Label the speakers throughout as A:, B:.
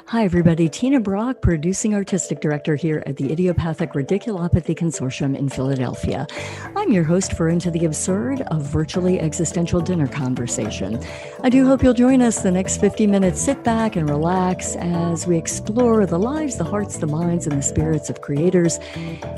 A: Hi, everybody. Tina Brock, Producing Artistic Director here at the Idiopathic Radiculopathy Consortium in Philadelphia. I'm your host for Into the Absurd, a virtually existential dinner conversation. I do hope you'll join us the next 50 minutes. Sit back and relax as we explore the lives, the hearts, the minds, and the spirits of creators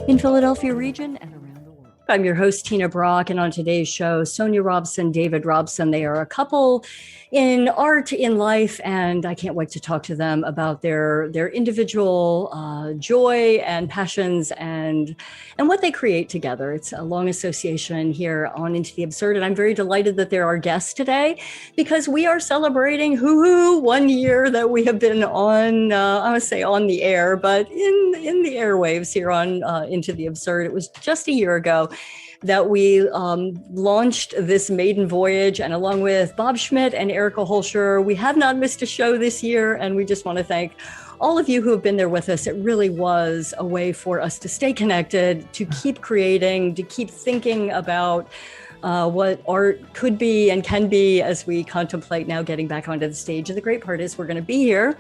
A: in Philadelphia region and around the world. I'm your host, Tina Brock, and on today's show, Sonja Robson, David Robson. They are a couple in art, in life, and I can't wait to talk to them about their individual joy and passions and what they create together. It's a long association here on Into the Absurd, and I'm very delighted that they're our guests today because we are celebrating 1 year that we have been on, I would say on the air, but in the airwaves here on Into the Absurd. It was just a year ago that we launched this maiden voyage, and along with Bob Schmidt and Erica Holscher, we have not missed a show this year, and we just want to thank all of you who have been there with us. It really was a way for us to stay connected, to keep creating, to keep thinking about what art could be and can be as we contemplate now getting back onto the stage. And the great part is we're going to be here.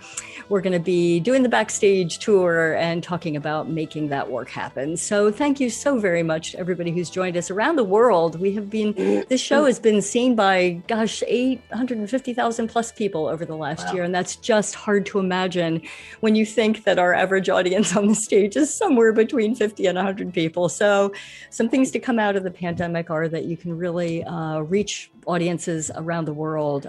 A: We're going to be doing the backstage tour and talking about making that work happen. So thank you so very much to everybody who's joined us around the world. This show has been seen by, 850,000 plus people over the last year. And that's just hard to imagine when you think that our average audience on the stage is somewhere between 50 and 100 people. So some things to come out of the pandemic are that you can really reach audiences around the world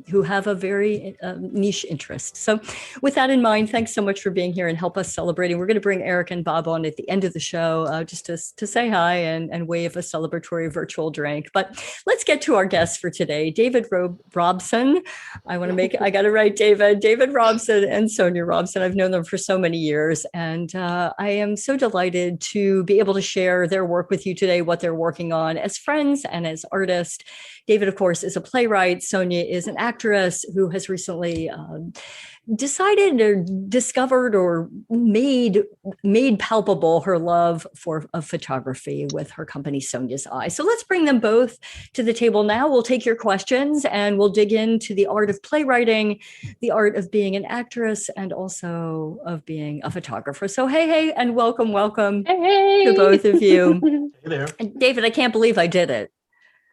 A: who have a very niche interest. So with that in mind, thanks so much for being here and help us celebrating. We're going to bring Eric and Bob on at the end of the show just to say hi and wave a celebratory virtual drink. But let's get to our guests for today. David Robson. I got it right, David Robson and Sonja Robson. I've known them for so many years, and I am so delighted to be able to share their work with you today, what they're working on as friends and as artists. David, of course, is a playwright. Sonja is an actress who has recently decided or discovered or made palpable her love of photography with her company Sonja's Eye. So let's bring them both to the table now. We'll take your questions and we'll dig into the art of playwriting, the art of being an actress, and also of being a photographer. So hey, and welcome
B: hey.
A: To both of you.
C: Hey there.
A: And David, I can't believe I did it.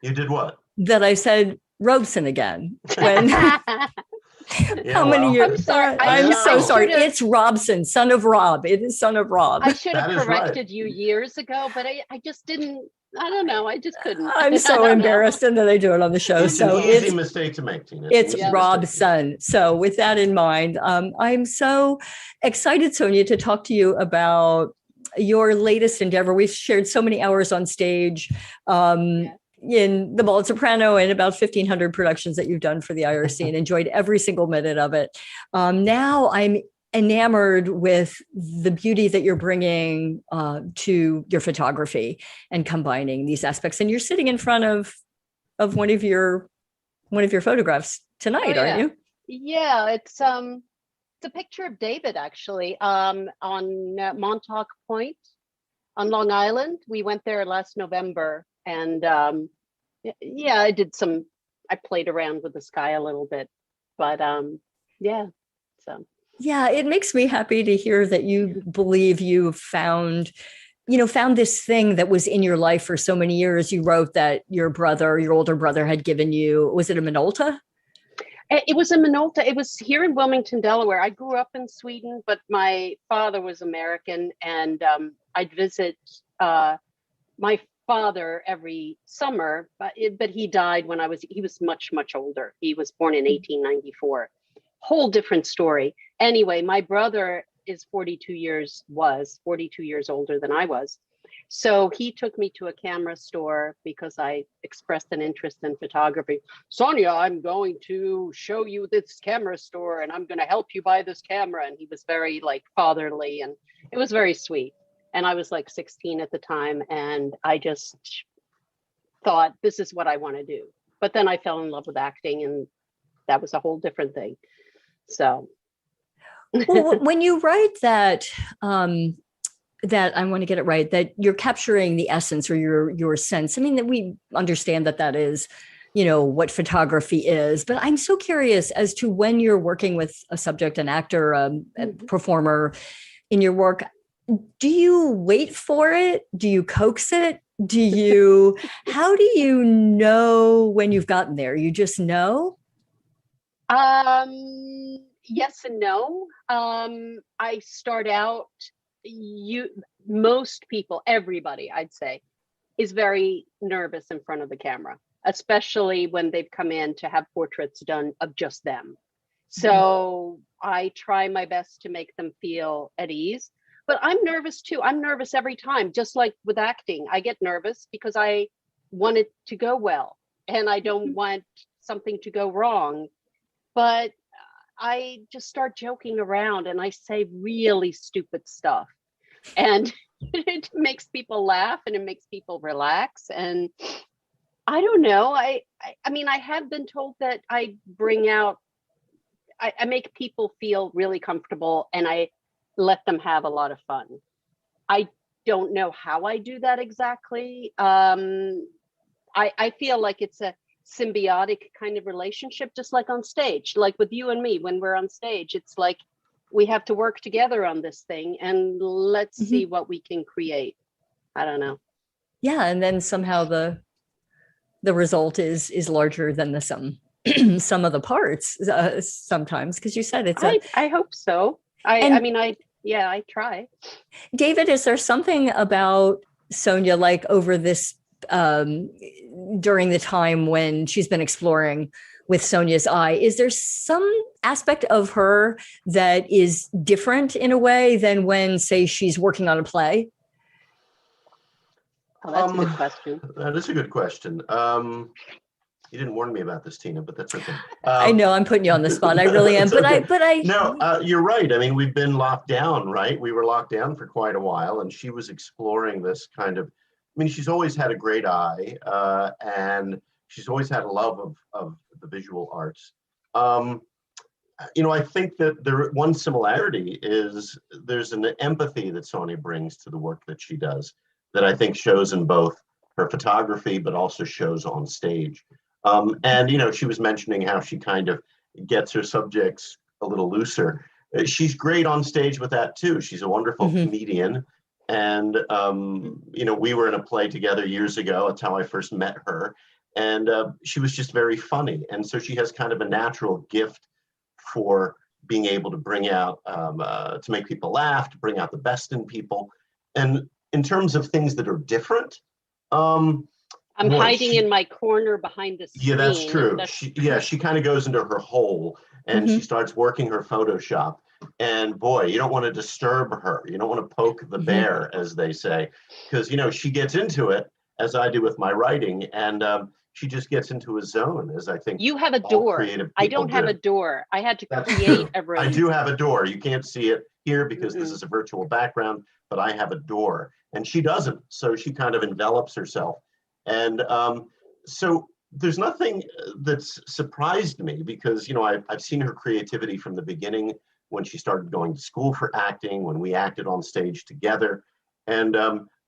C: You did what?
A: That I said Robson again. When how many years?
B: I'm sorry.
A: I'm so sorry. It's Robson, son of Rob. It is son of Rob.
B: I should have corrected you years ago, but I just didn't. I don't know. I just couldn't.
A: I'm so embarrassed, and then I do it on the show.
C: It's an easy mistake to make, Tina.
A: It's Robson. So with that in mind, I'm so excited, Sonja, to talk to you about your latest endeavor. We've shared so many hours on stage. In the Bald Soprano and about 1,500 productions that you've done for the IRC and enjoyed every single minute of it. Now I'm enamored with the beauty that you're bringing to your photography and combining these aspects. And you're sitting in front of one of your photographs tonight, aren't you?
B: Yeah, it's a picture of David actually on Montauk Point on Long Island. We went there last November. And I played around with the sky a little bit, but
A: it makes me happy to hear that you believe you found this thing that was in your life for so many years. You wrote that your older brother had given you, was it a Minolta?
B: It was a Minolta. It was here in Wilmington, Delaware. I grew up in Sweden, but my father was American, and I'd visit my father every summer, but he died when he was much, much older. He was born in 1894. Whole different story. Anyway, my brother is 42 years older than I was. So he took me to a camera store because I expressed an interest in photography. Sonja, I'm going to show you this camera store and I'm going to help you buy this camera. And he was very fatherly, and it was very sweet. And I was 16 at the time, and I just thought, this is what I want to do. But then I fell in love with acting, and that was a whole different thing. So,
A: well, when you write that I want to get it right, that you're capturing the essence or your sense. I mean, that we understand that is what photography is. But I'm so curious as to when you're working with a subject, an actor, a performer in your work, do you wait for it? Do you coax it? How do you know when you've gotten there? You just know?
B: Yes and no. I start out, most people, everybody, I'd say, is very nervous in front of the camera, especially when they've come in to have portraits done of just them. So I try my best to make them feel at ease, but I'm nervous too. I'm nervous every time, just like with acting. I get nervous because I want it to go well and I don't want something to go wrong. But I just start joking around and I say really stupid stuff. And it makes people laugh and it makes people relax. And I don't know. I mean, I have been told that I bring out, I make people feel really comfortable and I let them have a lot of fun. I don't know how I do that exactly. I feel like it's a symbiotic kind of relationship, just like on stage, like with you and me, when we're on stage, it's like we have to work together on this thing and let's see what we can create. I don't know.
A: Yeah. And then somehow the result is larger than the sum of the parts sometimes, because you said it's
B: I hope so. I try.
A: David, is there something about Sonja, like over this during the time when she's been exploring with Sonja's eye, is there some aspect of her that is different in a way than when, say, she's working on a play?
B: Oh, that's a good question.
C: That is a good question. You didn't warn me about this, Tina, but that's okay.
A: I know I'm putting you on the spot. I really am. But
C: okay. No, you're right. I mean, we've been locked down, right? We were locked down for quite a while, and she was exploring this kind of. I mean, she's always had a great eye, and she's always had a love of the visual arts. I think that one similarity is there's an empathy that Sonja brings to the work that she does that I think shows in both her photography, but also shows on stage. And she was mentioning how she kind of gets her subjects a little looser. She's great on stage with that too. She's a wonderful comedian. And, we were in a play together years ago. That's how I first met her. And she was just very funny. And so she has kind of a natural gift for being able to bring out, to make people laugh, to bring out the best in people. And in terms of things that are different,
B: I'm hiding in my corner behind the screen.
C: Yeah, that's true. She kind of goes into her hole and she starts working her Photoshop. And boy, you don't want to disturb her. You don't want to poke the bear, as they say, because, she gets into it, as I do with my writing, and she just gets into a zone, as I think
B: you have a door. I don't have a door. I had to create a room.
C: I do have a door. You can't see it here because this is a virtual background, but I have a door, and she doesn't. So she kind of envelops herself. And so there's nothing that's surprised me because, I've seen her creativity from the beginning when she started going to school for acting, when we acted on stage together. And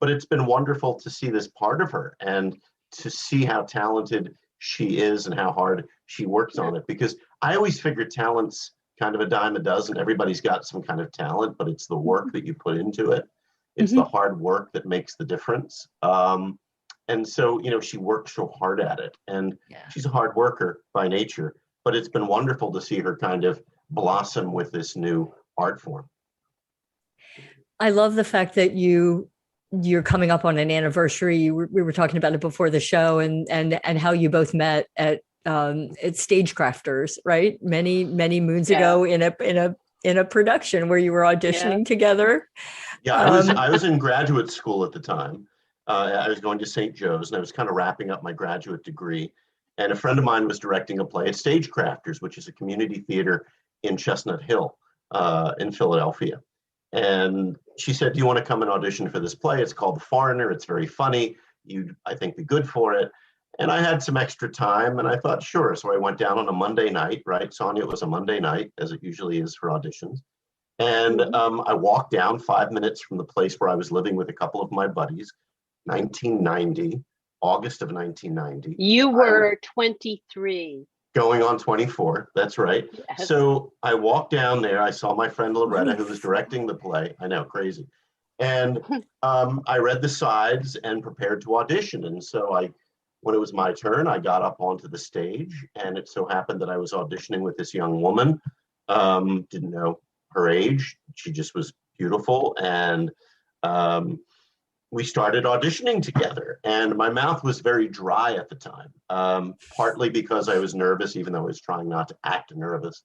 C: but it's been wonderful to see this part of her and to see how talented she is and how hard she works on it. Because I always figured talent's kind of a dime a dozen. Everybody's got some kind of talent, but it's the work that you put into it. It's the hard work that makes the difference. And so, she works so hard at it. And she's a hard worker by nature, but it's been wonderful to see her kind of blossom with this new art form.
A: I love the fact that you're coming up on an anniversary. We were talking about it before the show and how you both met at Stagecrafters, right? Many moons ago in a production where you were auditioning together.
C: Yeah, I was in graduate school at the time. I was going to St. Joe's and I was kind of wrapping up my graduate degree. And a friend of mine was directing a play at Stagecrafters, which is a community theater in Chestnut Hill in Philadelphia. And she said, do you want to come and audition for this play? It's called The Foreigner. It's very funny. You'd, I think, be good for it. And I had some extra time and I thought, sure. So I went down on a Monday night, right? Sonja, it was a Monday night, as it usually is for auditions. And I walked down 5 minutes from the place where I was living with a couple of my buddies, 1990. August of 1990.
B: You were 23.
C: Going on 24, that's right.
B: Yes.
C: So I walked down there, I saw my friend Loretta, who was directing the play. I know, crazy. And I read the sides and prepared to audition. And so when it was my turn, I got up onto the stage, and it so happened that I was auditioning with this young woman. Didn't know her age. She just was beautiful. And we started auditioning together, and my mouth was very dry at the time, partly because I was nervous, even though I was trying not to act nervous.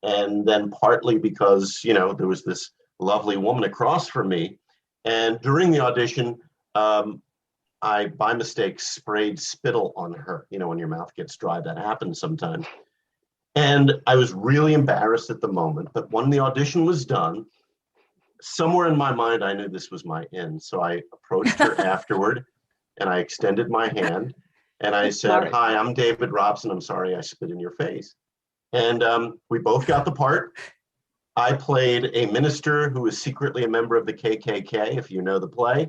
C: And then partly because, there was this lovely woman across from me. And during the audition, I, by mistake, sprayed spittle on her. When your mouth gets dry, that happens sometimes. And I was really embarrassed at the moment, but when the audition was done, somewhere in my mind, I knew this was my end. So I approached her afterward, and I extended my hand, and I said, "Hi, I'm David Robson. I'm sorry I spit in your face." And we both got the part. I played a minister who was secretly a member of the KKK, if you know the play,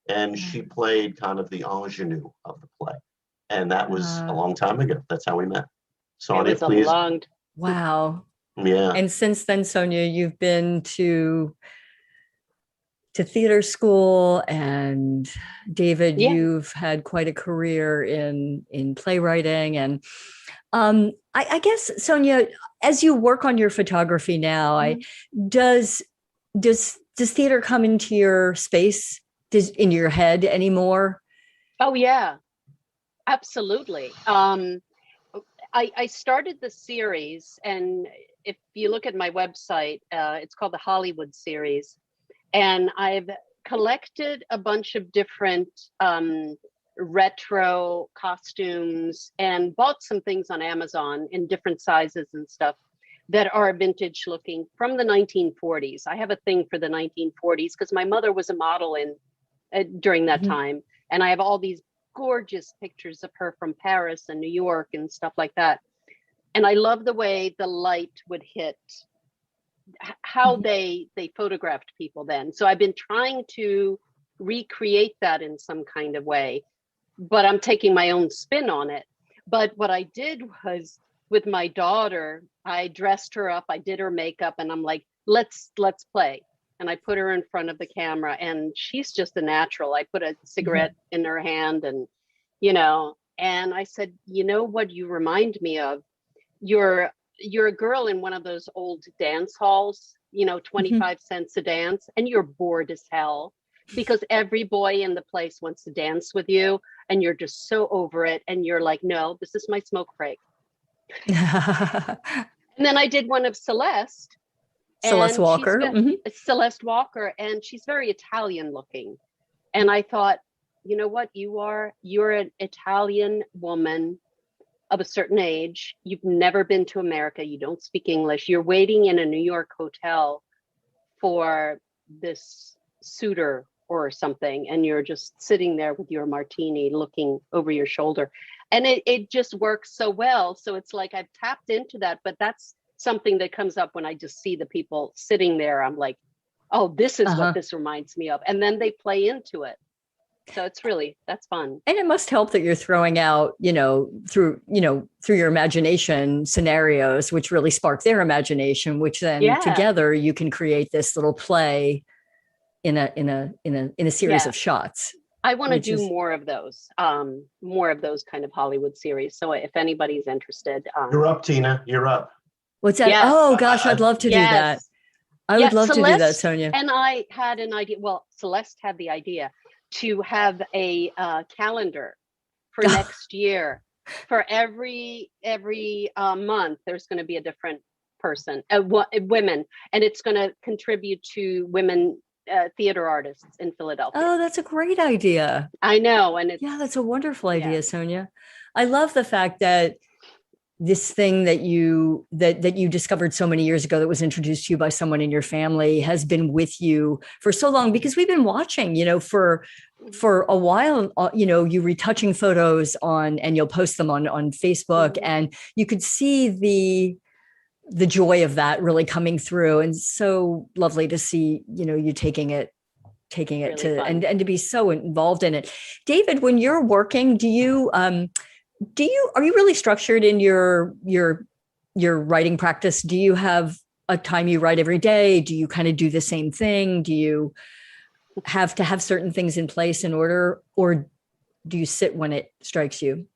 C: and she played kind of the ingenue of the play. And that was a long time ago. That's how we met. Sonia, please.
A: Wow.
C: Yeah.
A: And since then, Sonia, you've been to theater school, and David, you've had quite a career in playwriting. And I guess, Sonia, as you work on your photography now, does theater come into your space, in your head anymore?
B: Oh yeah, absolutely. I started the series, and if you look at my website, it's called the Hollywood series. And I've collected a bunch of different retro costumes and bought some things on Amazon in different sizes and stuff that are vintage looking from the 1940s. I have a thing for the 1940s because my mother was a model during that time. And I have all these gorgeous pictures of her from Paris and New York and stuff like that. And I love the way the light would hit, how they photographed people then. So I've been trying to recreate that in some kind of way, but I'm taking my own spin on it. But what I did was, with my daughter, I dressed her up, I did her makeup, and I'm like, let's play. And I put her in front of the camera, and she's just a natural. I put a cigarette in her hand, and and I said, you know what you remind me of? You're a girl in one of those old dance halls, 25 cents a dance, and you're bored as hell because every boy in the place wants to dance with you, and you're just so over it. And you're like, no, this is my smoke break. And then I did one of Celeste Walker. Celeste Walker, and she's very Italian looking. And I thought, you know what you're an Italian woman of a certain age. You've never been to America. You don't speak English. You're waiting in a New York hotel for this suitor or something, and you're just sitting there with your martini looking over your shoulder. And it just works so well. So it's like I've tapped into that, but that's something that comes up when I just see the people sitting there. I'm like, oh, this is what this reminds me of. And then they play into it. So that's fun. And
A: it must help that you're throwing out, through your imagination scenarios, which really spark their imagination, which then together you can create this little play in a series of shots.
B: I want to do more of those kind of Hollywood series. So if anybody's interested.
C: You're up, Tina. You're up.
A: What's that? Yes. Oh gosh, I'd love to do that. I would love to do that, Sonia.
B: And I had an idea. Well, Celeste had the idea to have a calendar for next year. For every month, there's going to be a different person, women, and it's going to contribute to women theater artists in Philadelphia.
A: Oh, that's a great idea.
B: I know, and
A: that's a wonderful idea, Sonia. I love the fact that this thing that you discovered so many years ago that was introduced to you by someone in your family has been with you for so long, because we've been watching, for a while, you retouching photos and you'll post them on Facebook, and you could see the joy of that really coming through. And so lovely to see, you taking it taking it
B: Really
A: to
B: fun.
A: and to be so involved in it. David, when you're working, are you really structured in your writing practice? Do you have a time you write every day? Do you kind of do the same thing? Do you have to have certain things in place in order, or do you sit when it strikes you?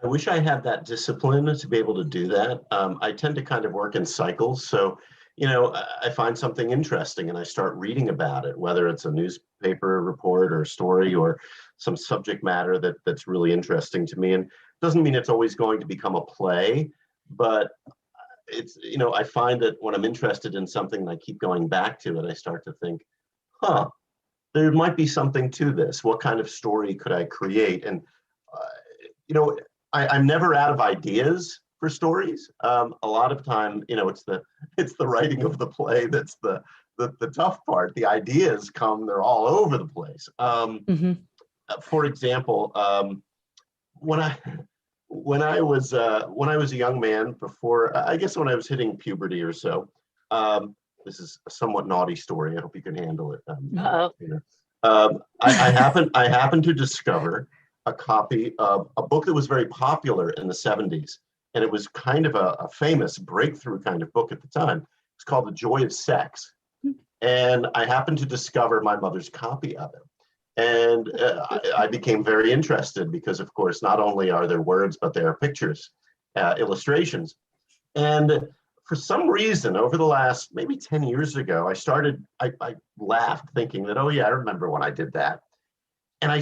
C: I wish I had that discipline to be able to do that. I tend to kind of work in cycles. So, I find something interesting and I start reading about it, whether it's a newspaper report or a story or some subject matter that's really interesting to me. And it doesn't mean it's always going to become a play, but it's, I find that when I'm interested in something and I keep going back to it, I start to think, there might be something to this. What kind of story could I create? And, I'm never out of ideas for stories. A lot of time, it's the writing of the play that's the tough part. The ideas come; they're all over the place. For example, when I was a young man, before I guess when I was hitting puberty or so, this is a somewhat naughty story. I hope you can handle it. I happened to discover a copy of a book that was very popular in the 70s. And it was kind of a famous breakthrough kind of book at the time. It's called The Joy of Sex. And I happened to discover my mother's copy of it. And I became very interested because, of course, not only are there words, but there are pictures, illustrations. And for some reason, over the last maybe 10 years ago, I laughed thinking that, oh, yeah, I remember when I did that. And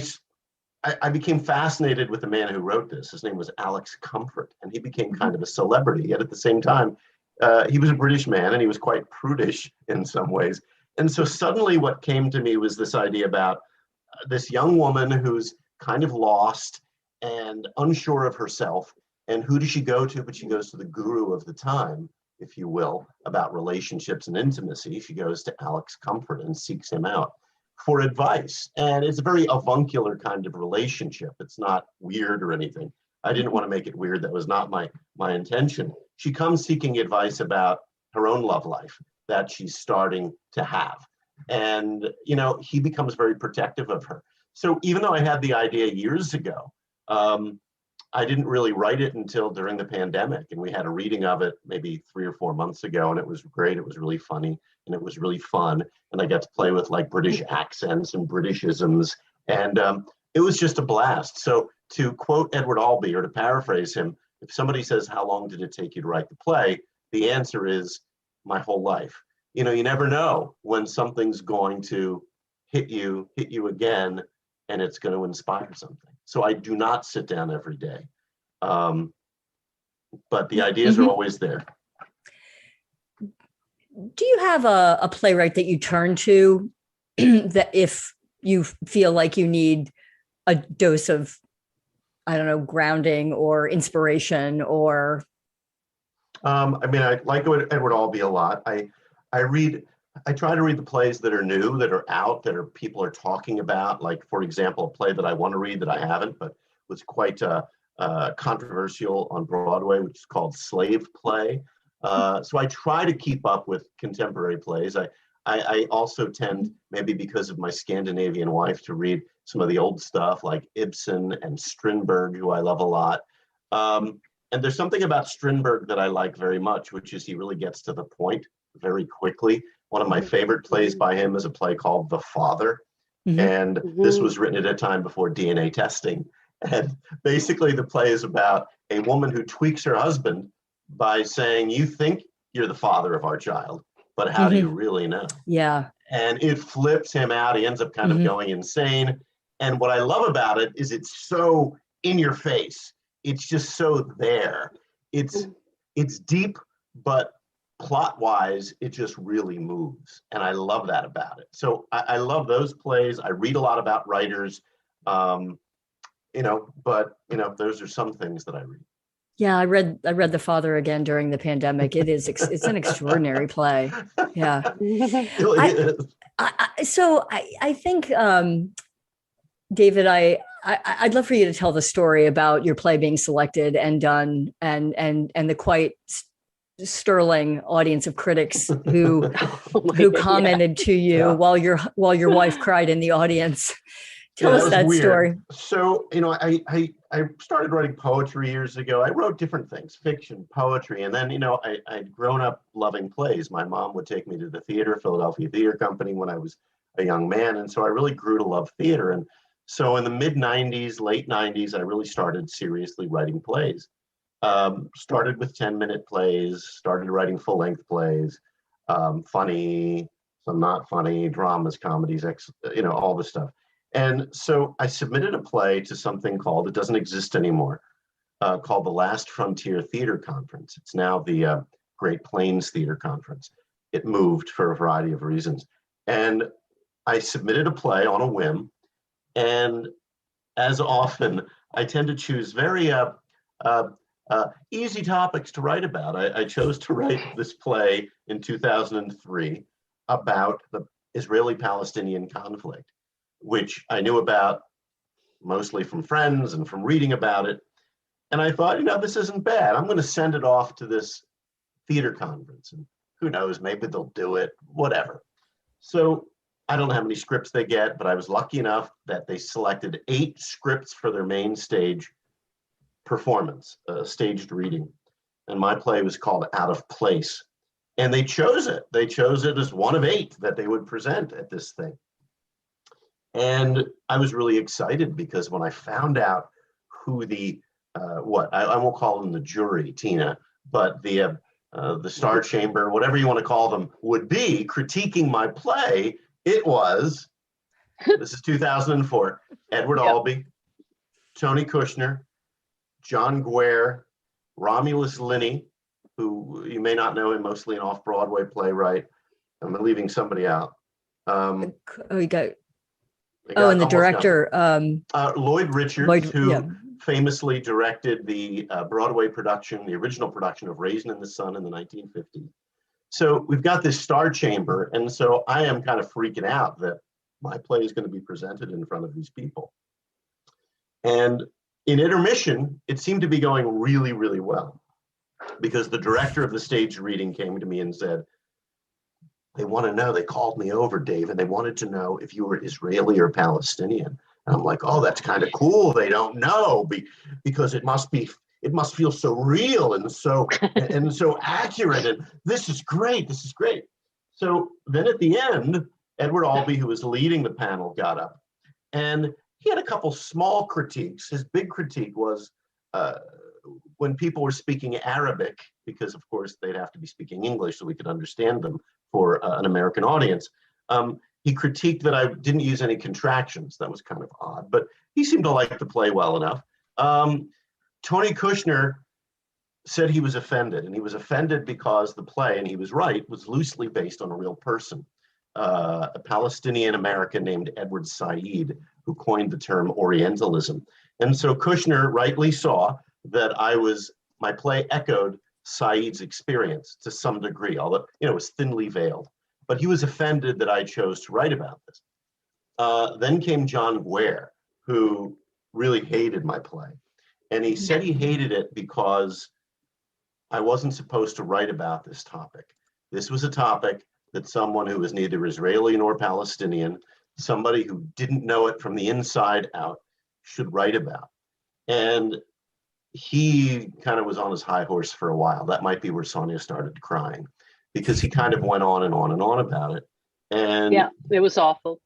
C: I became fascinated with the man who wrote this. His name was Alex Comfort, and he became kind of a celebrity. Yet at the same time, he was a British man, and he was quite prudish in some ways. And so suddenly what came to me was this idea about this young woman who's kind of lost and unsure of herself. And who does she go to? But she goes to the guru of the time, if you will, about relationships and intimacy. She goes to Alex Comfort and seeks him out for advice. And it's a very avuncular kind of relationship. It's not weird or anything. I didn't want to make it weird. That was not my intention. She comes seeking advice about her own love life that she's starting to have. And, he becomes very protective of her. So even though I had the idea years ago, I didn't really write it until during the pandemic. And we had a reading of it maybe 3 or 4 months ago. And it was great. It was really funny. And it was really fun. And I got to play with like British accents and Britishisms. And it was just a blast. So to quote Edward Albee, or to paraphrase him, if somebody says, how long did it take you to write the play? The answer is my whole life. You never know when something's going to hit you again, and it's going to inspire something. So I do not sit down every day. But the ideas are always there.
A: Do you have a playwright that you turn to that if you feel like you need a dose of, I don't know, grounding or inspiration or?
C: I like Edward Albee a lot. I try to read the plays that are new, that are out, people are talking about. Like, for example, a play that I want to read that I haven't, but was quite controversial on Broadway, which is called Slave Play. So I try to keep up with contemporary plays. I also tend, maybe because of my Scandinavian wife, to read some of the old stuff like Ibsen and Strindberg, who I love a lot. And there's something about Strindberg that I like very much, which is he really gets to the point very quickly. One of my favorite plays by him is a play called The Father. And this was written at a time before DNA testing. And basically the play is about a woman who tweaks her husband by saying, you think you're the father of our child, but how do you really know?
A: Yeah.
C: And it flips him out. He ends up kind of going insane. And what I love about it is it's so in your face. It's just so there. It's deep, but plot-wise, it just really moves. And I love that about it. So I love those plays. I read a lot about writers, but those are some things that I read.
A: Yeah, I read The Father again during the pandemic. It's an extraordinary play. Yeah.
C: It really is.
A: So I think, David, I'd love for you to tell the story about your play being selected and done and the quite sterling audience of critics who
B: Oh
A: commented to you while your wife cried in the audience. Tell us that story.
C: So, I started writing poetry years ago. I wrote different things, fiction, poetry, and then, I'd grown up loving plays. My mom would take me to the theater, Philadelphia Theatre Company, when I was a young man, and so I really grew to love theater. And so in the mid-90s, late 90s, I really started seriously writing plays. Started with 10-minute plays, started writing full-length plays, funny, some not funny, dramas, comedies, all this stuff. And so I submitted a play to something called, it doesn't exist anymore, called the Last Frontier Theater Conference. It's now the Great Plains Theater Conference. It moved for a variety of reasons. And I submitted a play on a whim. And as often, I tend to choose very easy topics to write about. I chose to write this play in 2003 about the Israeli-Palestinian conflict, which I knew about mostly from friends and from reading about it. And I thought, this isn't bad. I'm going to send it off to this theater conference. And who knows, maybe they'll do it, whatever. So I don't know how many scripts they get, but I was lucky enough that they selected 8 scripts for their main stage performance, staged reading. And my play was called Out of Place. And they chose it. They chose it as one of 8 that they would present at this thing. And I was really excited because when I found out who the, I won't call them the jury, Tina, but the Star Chamber, whatever you want to call them, would be critiquing my play, it was, this is 2004, Edward Albee, Tony Kushner, John Guare, Romulus LENI, who you may not know him, mostly an off-Broadway playwright. I'm leaving somebody out.
A: And the director.
C: Lloyd Richards, who famously directed the Broadway production, the original production of Raisin in the Sun in the 1950s. So we've got this Star Chamber, and so I am kind of freaking out that my play is going to be presented in front of these people. And in intermission, it seemed to be going really, really well, because the director of the stage reading came to me and said, they want to know, they called me over, Dave, and they wanted to know if you were Israeli or Palestinian. And I'm like, oh, that's kind of cool. They don't know because it must feel so real and so accurate. And this is great. This is great. So then at the end, Edward Albee, who was leading the panel, got up, and he had a couple small critiques. His big critique was when people were speaking Arabic, because of course they'd have to be speaking English so we could understand them for an American audience. He critiqued that I didn't use any contractions. That was kind of odd, but he seemed to like the play well enough. Tony Kushner said he was offended, and he was offended because the play, and he was right, was loosely based on a real person, a Palestinian American named Edward Said, who coined the term Orientalism. And so Kushner rightly saw that my play echoed Said's experience to some degree, although it was thinly veiled. But he was offended that I chose to write about this. Then came John Guare, who really hated my play. And he said he hated it because I wasn't supposed to write about this topic. This was a topic that someone who was neither Israeli nor Palestinian, somebody who didn't know it from the inside out, should write about. And he kind of was on his high horse for a while. That might be where Sonja started crying, because he kind of went on and on and on about it. And
B: yeah, it was awful.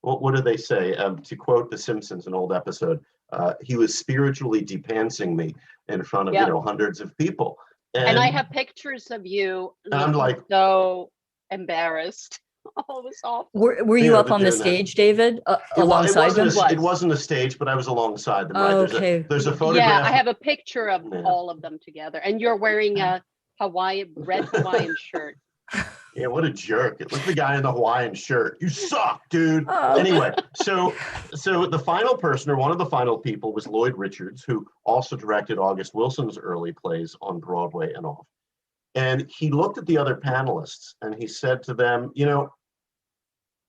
C: What do they say? To quote The Simpsons, an old episode, he was spiritually depancing me in front of hundreds of people.
B: And I have pictures of you.
C: I'm like
B: so embarrassed. Oh, it was awful.
A: Were you up on the stage, David, alongside them?
C: It wasn't a stage, but I was alongside them.
A: Oh,
C: right?
A: okay.
C: There's a photograph.
B: Yeah, I have a picture of all of them together, and you're wearing a red Hawaiian shirt.
C: Yeah, what a jerk. It was the guy in the Hawaiian shirt. You suck, dude.
A: Oh.
C: Anyway, so the final person, or one of the final people, was Lloyd Richards, who also directed August Wilson's early plays on Broadway and off. And he looked at the other panelists and he said to them,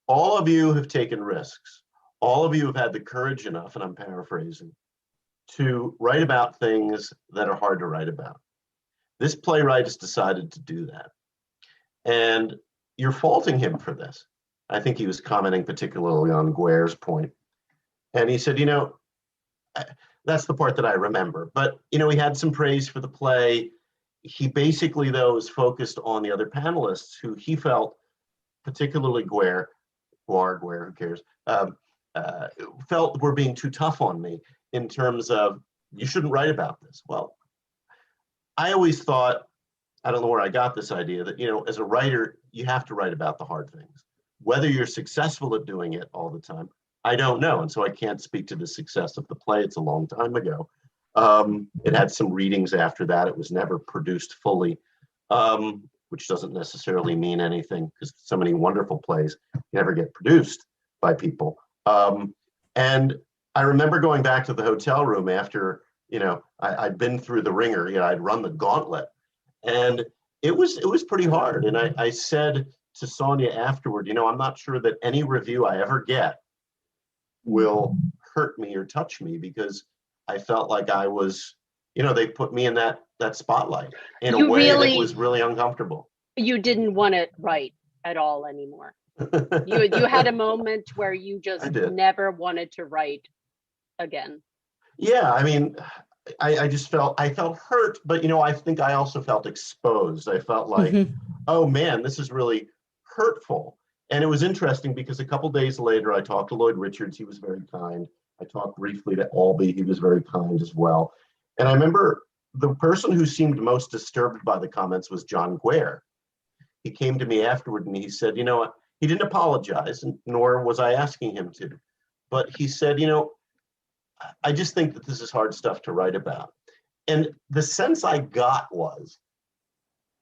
C: all of you have taken risks. All of you have had the courage enough, and I'm paraphrasing, to write about things that are hard to write about. This playwright has decided to do that. And you're faulting him for this. I think he was commenting particularly on Guerre's point. And he said, that's the part that I remember. But, he had some praise for the play. He basically, though, was focused on the other panelists who he felt, particularly Guerre, who cares, felt were being too tough on me in terms of, you shouldn't write about this. Well, I always thought, I don't know where I got this idea, that, as a writer, you have to write about the hard things. Whether you're successful at doing it all the time, I don't know. And so I can't speak to the success of the play. It's a long time ago. It had some readings after that. It was never produced fully, which doesn't necessarily mean anything because so many wonderful plays never get produced by people. And I remember going back to the hotel room after, I'd been through the ringer, I'd run the gauntlet, and it was pretty hard. And I said to Sonja afterward, I'm not sure that any review I ever get will hurt me or touch me, because I felt like I was, they put me in that spotlight in a way that was really uncomfortable.
B: You didn't want to write at all anymore. You had a moment where you just never wanted to write again.
C: Yeah, I mean, I felt hurt, but I think I also felt exposed. I felt like, oh man, this is really hurtful. And it was interesting because a couple days later, I talked to Lloyd Richards. He was very kind. I talked briefly to Albee. He was very kind as well. And I remember the person who seemed most disturbed by the comments was John Guerre. He came to me afterward and he said, he didn't apologize, nor was I asking him to. But he said, I just think that this is hard stuff to write about. And the sense I got was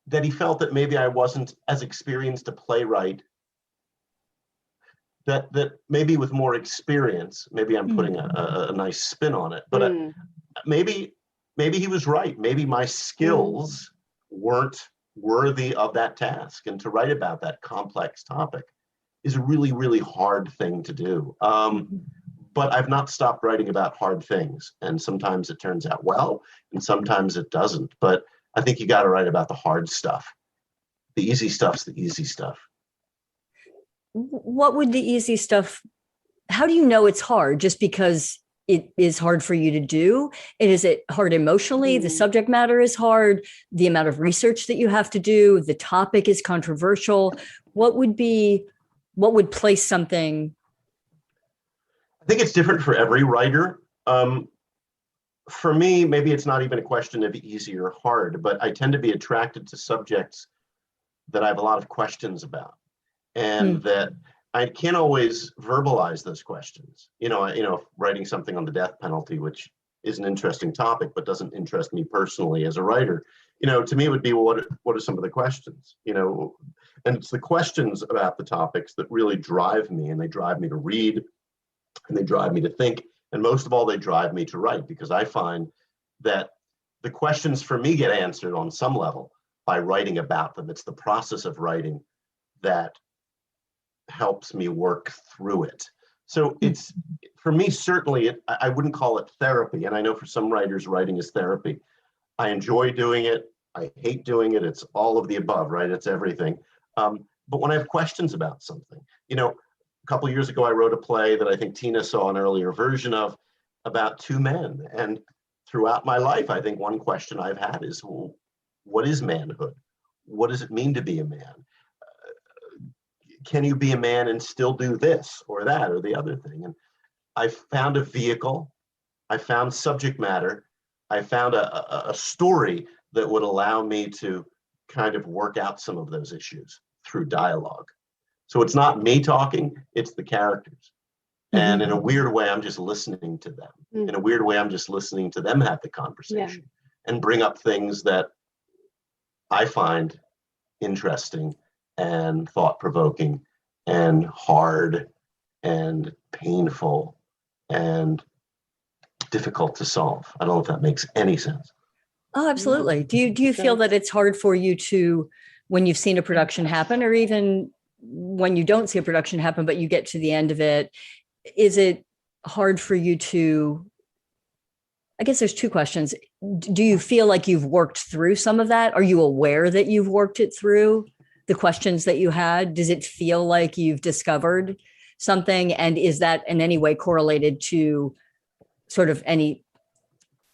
C: that he felt that maybe I wasn't as experienced a playwright, that maybe with more experience, maybe I'm putting a nice spin on it, but maybe he was right. Maybe my skills weren't worthy of that task. And to write about that complex topic is a really, really hard thing to do. But I've not stopped writing about hard things. And sometimes it turns out well, and sometimes it doesn't. But I think you got to write about the hard stuff. The easy stuff's the easy stuff.
A: What would the easy stuff, how do you know it's hard? Just because it is hard for you to do? Is it hard emotionally? The subject matter is hard. The amount of research that you have to do, the topic is controversial. What would place something?
C: I think it's different for every writer. For me, maybe it's not even a question of easy or hard, but I tend to be attracted to subjects that I have a lot of questions about, and that I can't always verbalize those questions. Writing something on the death penalty, which is an interesting topic, but doesn't interest me personally as a writer. To me, it would be, well, what are some of the questions? And it's the questions about the topics that really drive me, and they drive me to read, and they drive me to think, and most of all, they drive me to write, because I find that the questions for me get answered on some level by writing about them. It's the process of writing that helps me work through it. So it's, for me, certainly, I wouldn't call it therapy. And I know for some writers, writing is therapy. I enjoy doing it. I hate doing it. It's all of the above, right? It's everything. But when I have questions about something, a couple of years ago, I wrote a play that I think Tina saw an earlier version of, about two men. And throughout my life, I think one question I've had is, well, what is manhood? What does it mean to be a man? Can you be a man and still do this or that or the other thing? And I found a vehicle, I found subject matter, I found a story that would allow me to kind of work out some of those issues through dialogue. So it's not me talking, it's the characters. And in a weird way, I'm just listening to them. In a weird way, I'm just listening to them have the conversation and bring up things that I find interesting and thought-provoking and hard and painful and difficult to solve. I don't know if that makes any sense.
A: Oh, absolutely. Do you feel that it's hard for you to, when you've seen a production happen, or even when you don't see a production happen, but you get to the end of it, is it hard for you to I guess there's two questions. Do you feel like you've worked through some of that? Are you aware that you've worked it through, the questions that you had? Does it feel like you've discovered something? And is that in any way correlated to sort of any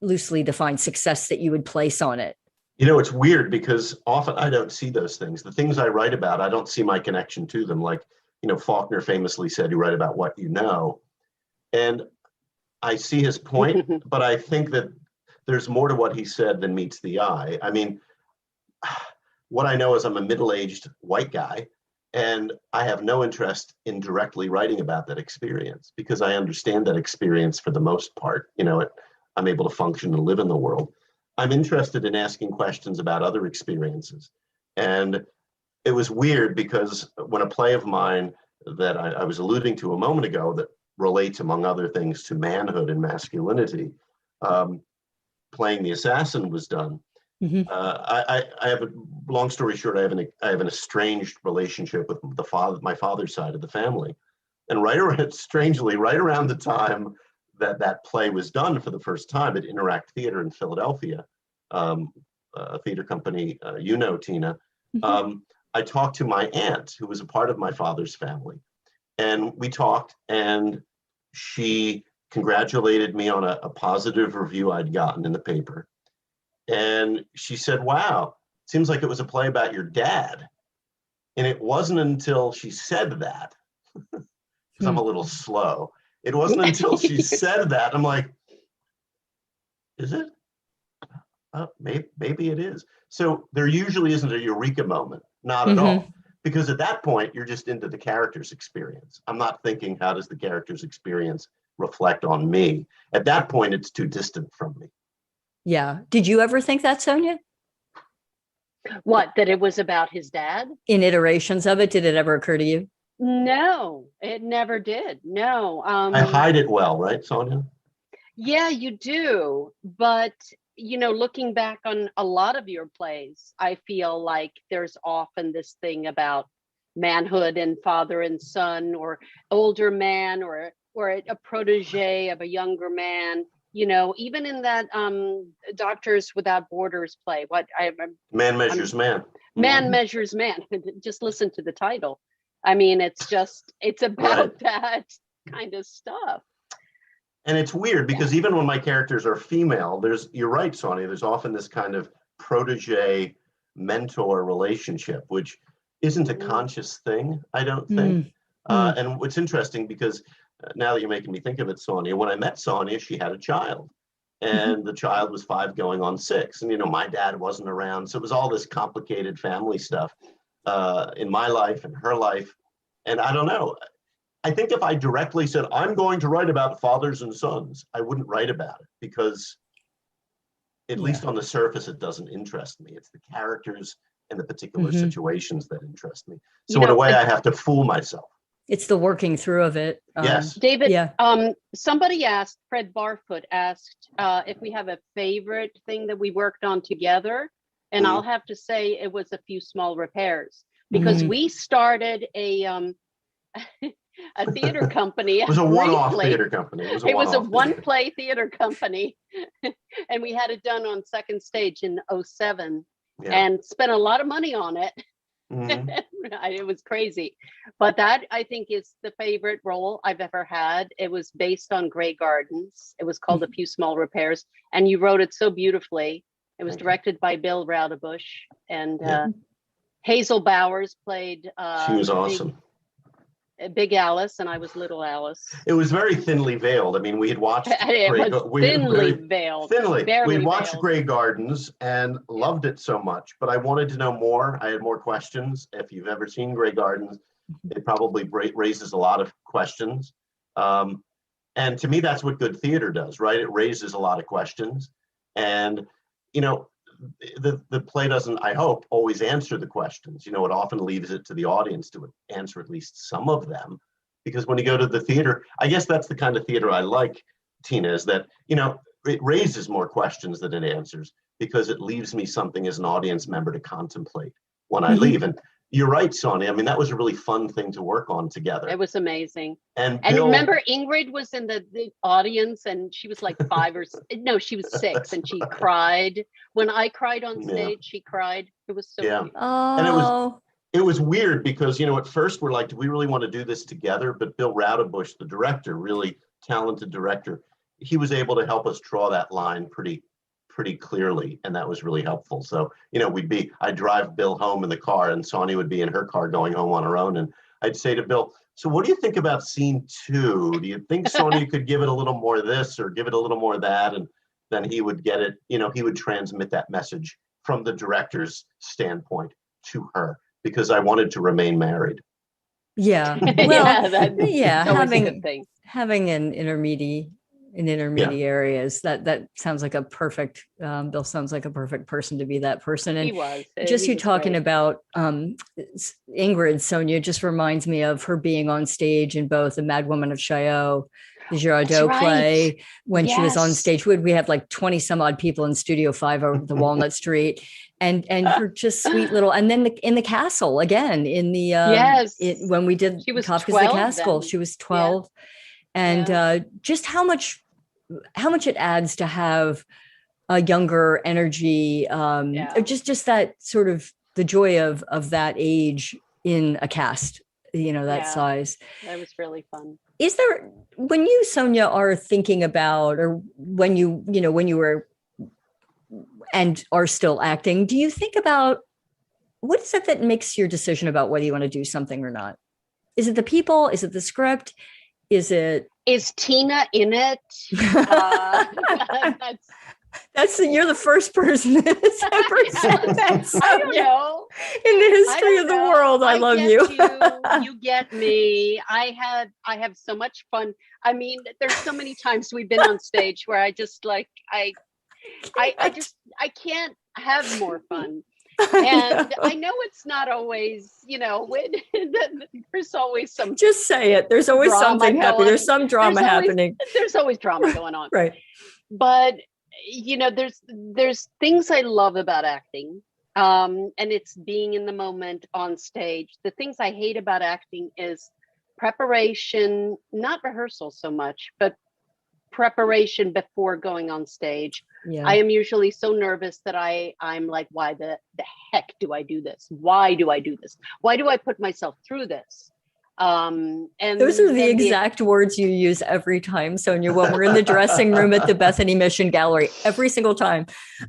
A: loosely defined success that you would place on it?
C: You know, it's weird because often I don't see those things. The things I write about, I don't see my connection to them. Like, you know, Faulkner famously said, you write about what you know. And I see his point, but I think that there's more to what he said than meets the eye. I mean, what I know is I'm a middle-aged white guy, and I have no interest in directly writing about that experience because I understand that experience for the most part. You know, I'm able to function and live in the world. I'm interested in asking questions about other experiences. And it was weird because when a play of mine that I was alluding to a moment ago that relates, among other things, to manhood and masculinity, Playing the Assassin was done.
A: Mm-hmm.
C: I have a long story short. I have an estranged relationship with my father's side of the family, and right around the time that play was done for the first time at Interact Theater in Philadelphia, a theater company, you know, Tina.
A: Mm-hmm.
C: I talked to my aunt, who was a part of my father's family, and we talked, and she congratulated me on a positive review I'd gotten in the paper. And she said, wow, seems like it was a play about your dad. And it wasn't until she said that, because I'm a little slow. It wasn't until she said that, I'm like, is it? Maybe it is. So there usually isn't a eureka moment, not at all. Because at that point, you're just into the character's experience. I'm not thinking, how does the character's experience reflect on me? At that point, it's too distant from me.
A: Yeah. Did you ever think that, Sonja?
B: What, that it was about his dad?
A: In iterations of it, did it ever occur to you?
B: No, it never did. No.
C: I hide it well, right, Sonja?
B: Yeah, you do. But, you know, looking back on a lot of your plays, I feel like there's often this thing about manhood and father and son, or older man, or a protege of a younger man. You know, even in that Doctors Without Borders play,
C: Man Measures Man.
B: Man Measures Man. Just listen to the title. I mean, it's about that kind of stuff.
C: And it's weird because even when my characters are female, you're right, Sonja, there's often this kind of protege mentor relationship, which isn't a conscious thing, I don't think. And what's interesting, because now that you're making me think of it, Sonja, when I met Sonja, she had a child, and the child was 5 going on 6. And, you know, my dad wasn't around. So it was all this complicated family stuff in my life and her life. And I don't know. I think if I directly said, I'm going to write about fathers and sons, I wouldn't write about it because, at least on the surface, it doesn't interest me. It's the characters and the particular situations that interest me. So in a way, I have to fool myself.
A: It's the working through of it.
C: Yes.
B: David, somebody asked, Fred Barfoot asked if we have a favorite thing that we worked on together. And I'll have to say it was A Few Small Repairs, because we started a theater company.
C: It was a one-off theater company.
B: It was a one-play theater company. And we had it done on Second Stage in 2007 and spent a lot of money on it. It was crazy. But that, I think, is the favorite role I've ever had. It was based on Grey Gardens. It was called A Few Small Repairs. And you wrote it so beautifully. It was directed by Bill Raudebush. And Hazel Bowers played...
C: she was awesome.
B: Big Alice, and I was Little Alice. It
C: was very thinly veiled. I mean, we had watched We'd watched Grey Gardens and loved it so much, but I wanted to know more. I had more questions. If you've ever seen Grey Gardens, it probably raises a lot of questions. And to me, that's what good theater does, right? It raises a lot of questions. And, you know, the play doesn't, I hope, always answer the questions. You know, it often leaves it to the audience to answer at least some of them. Because when you go to the theater, I guess that's the kind of theater I like, Tina, is that, you know, it raises more questions than it answers, because it leaves me something as an audience member to contemplate when I leave. And you're right, Sonja. I mean, that was a really fun thing to work on together.
B: It was amazing.
C: And
B: And
C: Bill,
B: remember, Ingrid was in the audience, and she was like 5 or no, she was 6, and she cried. When I cried on stage, she cried. It was so cute.
A: Oh.
C: And it was weird because, at first we're like, do we really want to do this together? But Bill Raudebush, the director, really talented director, he was able to help us draw that line pretty clearly, and that was really helpful. So, I'd drive Bill home in the car, and Sonja would be in her car going home on her own, and I'd say to Bill, so what do you think about scene 2? Do you think Sonja could give it a little more of this or give it a little more of that? And then he would get it, he would transmit that message from the director's standpoint to her, because I wanted to remain married.
A: Yeah. Well, having an intermediary is that sounds like a perfect, Bill sounds like a perfect person to be that person. And
B: he was.
A: Just
B: he
A: you
B: was
A: talking
B: great.
A: about Ingrid, Sonja, just reminds me of her being on stage in both The Mad Woman of Chaillot, the Girardot play, when she was on stage. We had like 20 some odd people in Studio 5 over the Walnut Street. And her just sweet little, and then in the castle again, in the when we did Kafka's The Castle, she was 12. And just how much it adds to have a younger energy, just that sort of the joy of that age in a cast, that size.
B: That was really fun.
A: Is there, when you, Sonja, are thinking about, or when you were and are still acting, do you think about what is it that makes your decision about whether you want to do something or not? Is it the people? Is it the script? Is
B: Tina in it?
A: You're the first person that's ever said that.
B: I don't know.
A: In the history of the world, I love you.
B: You get me. I have so much fun. I mean, there's so many times we've been on stage where I just like I can't have more fun. And I know it's not always, there's always some.
A: Just say it. There's always something happening. There's some drama happening.
B: There's always drama going on.
A: Right.
B: But, there's things I love about acting. And it's being in the moment on stage. The things I hate about acting is preparation, not rehearsal so much, but preparation before going on stage. I am usually so nervous that I'm like, why the heck do I do this? Why do I do this? Why do I put myself through this? And
A: those are the exact words you use every time, Sonja, when we're in the dressing room at the Bethany Mission Gallery, every single time.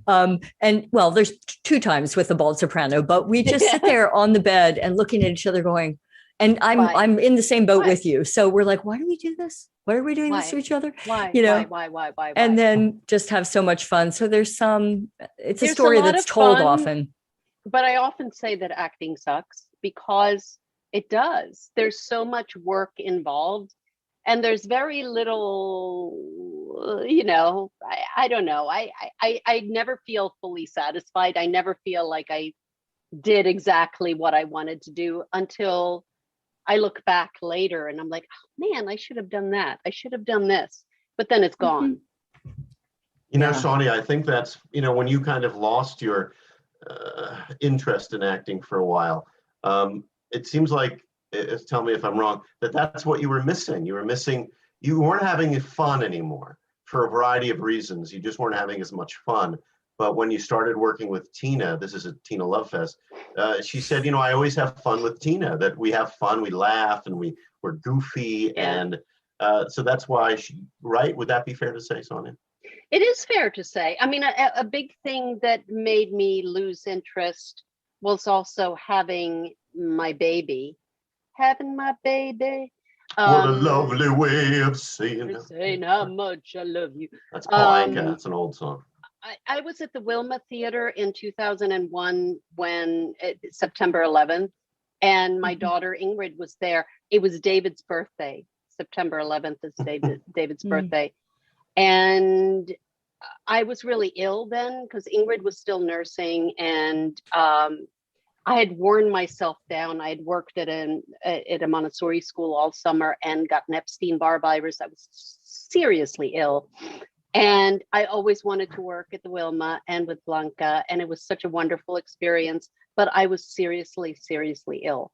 A: And well, there's 2 times with the bald soprano, but we just sit there on the bed and looking at each other going, and I'm in the same boat with you. So we're like, why do we do this? Why are we doing this to each other?
B: Why? Why?
A: And then just have so much fun. So there's a story that's told often.
B: But I often say that acting sucks because it does. There's so much work involved, and there's very little, I don't know. I never feel fully satisfied. I never feel like I did exactly what I wanted to do until I look back later and I'm like, oh, man, I should have done that. I should have done this, but then it's gone.
C: Sonja, I think that's, when you kind of lost your interest in acting for a while, it seems like, tell me if I'm wrong, that's what you were missing. You weren't having fun anymore for a variety of reasons. You just weren't having as much fun. But when you started working with Tina, this is a Tina Love Fest, she said, I always have fun with Tina, that we have fun, we laugh, and we're goofy. Yeah. And so that's why right? Would that be fair to say, Sonja?
B: It is fair to say. I mean, a big thing that made me lose interest was also having my baby. Having my baby.
C: What a lovely way of saying
B: how much I love you.
C: That's Paul Anka. That's an old song.
B: I was at the Wilma Theater in 2001 when September 11th, and my daughter Ingrid was there. It was David's birthday. September 11th is David's birthday. And I was really ill then because Ingrid was still nursing, and I had worn myself down. I had worked at a Montessori school all summer and got an Epstein-Barr virus. I was seriously ill. And I always wanted to work at the Wilma and with Blanca, and it was such a wonderful experience. but I was seriously, seriously ill.